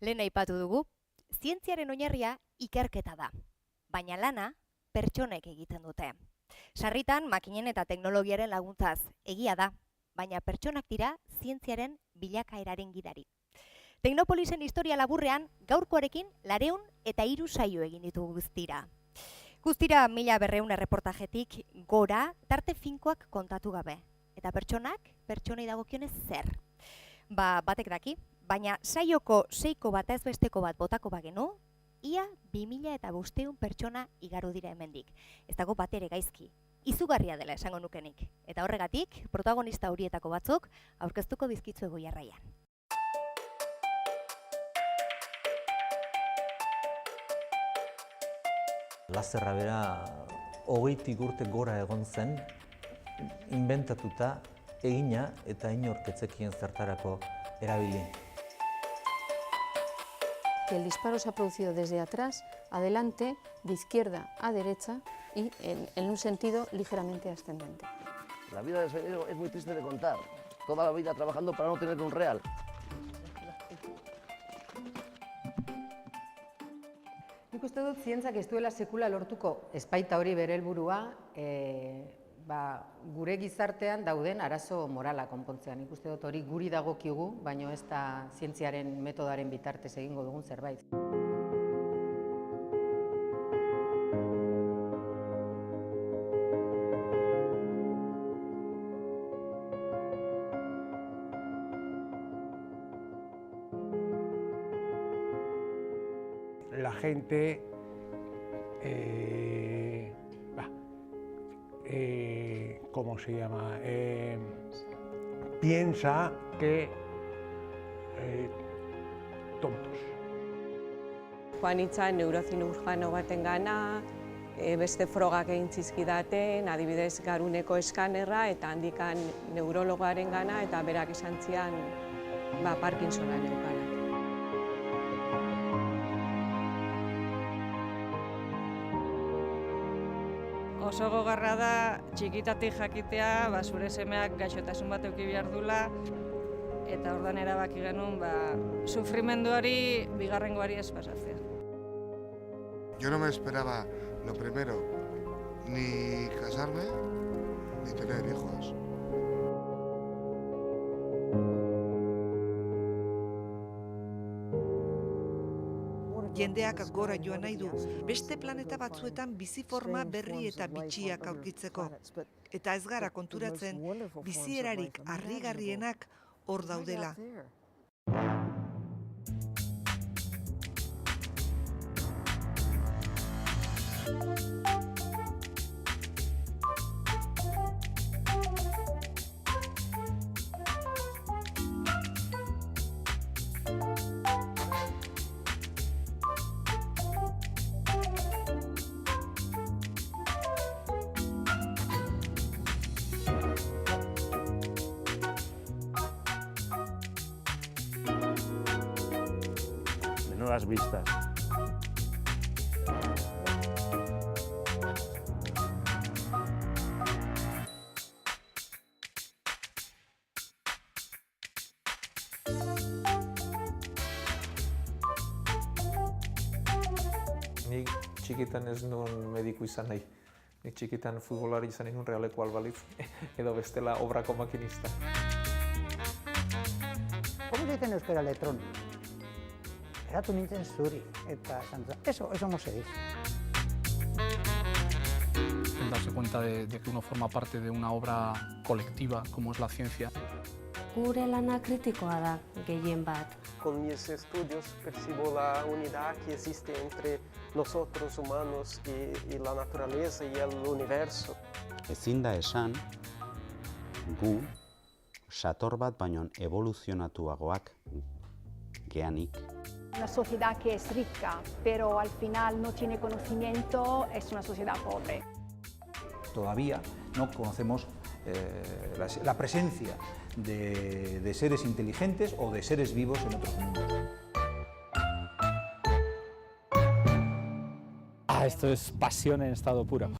Lehen aipatu dugu, zientziaren oinarria ikerketa da, baina lana pertsonek egiten dute. Sarritan, makinen eta teknologiaren laguntzaz egia da, baina pertsonak dira zientziaren bilakaeraren gidari. Teknopolisen historia laburrean, gaurkoarekin 203 saio egin ditugu guztira. Guztira 1200 erreportajetik gora, tarte finkoak kontatu gabe. Eta pertsonak, pertsonei dagokionez zer. Batek daki, baina saioko 6ko batez besteko bat botako bagenu, ia 2500 pertsona igaru dira hemendik. Ez dago bat ere gaizki. Izugarria dela esango nukenik. Eta horregatik, protagonista horietako batzuk aurkeztuko dizkitzuegu jarraian. Laserra bera 20 urte gora egon zen, inventatuta, egina eta inork ez zekien zertarako erabili. El disparo se ha producido desde atrás, adelante, de izquierda a derecha y en un sentido ligeramente ascendente. La vida del ingeniero es muy triste de contar. Toda la vida trabajando para no tener un real. Nik uste dut zientzak ez duela sekula lortuko espaita hori bere helburua, gure gizartean dauden arazo morala konpontzean. Nik uste dut hori guri dagokigu, baino ez da zientziaren metodaren bitartez egingo dugun zerbait. La gente ¿cómo se llama? Piensa que tontos. Joan nintzen neurozirujano baten gana, beste frogak egin zizkidaten, adibidez garuneko eskanerra eta handikan neurologoaren gana eta berak esan zian Parkinsona neukana. Oso gogorra da txikitatik jakitea, zure semeak gaixotasun bat eduki behar dula, eta ordan erabaki genuen sufrimendu hori bigarrengoari ez pasatzea. Yo no me esperaba lo primero, ni casarme, ni tener hijos. Jendeak gora joan nahi du, beste planeta batzuetan bizi forma berri eta bitxiak aurkitzeko. Eta ez gara konturatzen, bizierarik harrigarrienak hor daudela. Menudas vistas. Nik txikitan ez nuen mediku izan nahi. Nik txikitan futbolari izan nuen Realeko Albalitz, edo bestela obrako makinista. ¿Cómo se dice en euskera letrón? Eratu nintzen zuri, eta eso no se dice. El darse cuenta de que uno forma parte de una obra colectiva como es la ciencia. Gure lana kritikoa da, gehien bat. Con mis estudios percibo la unidad que existe entre nosotros humanos y la naturaleza y el universo. Ezin da esan, gu, sator bat baino evoluzionatuagoak geanik. Una sociedad que es rica, pero al final no tiene conocimiento, es una sociedad pobre. Todavía no conocemos la presencia de seres inteligentes o de seres vivos en otros mundos. Esto es pasión en estado puro.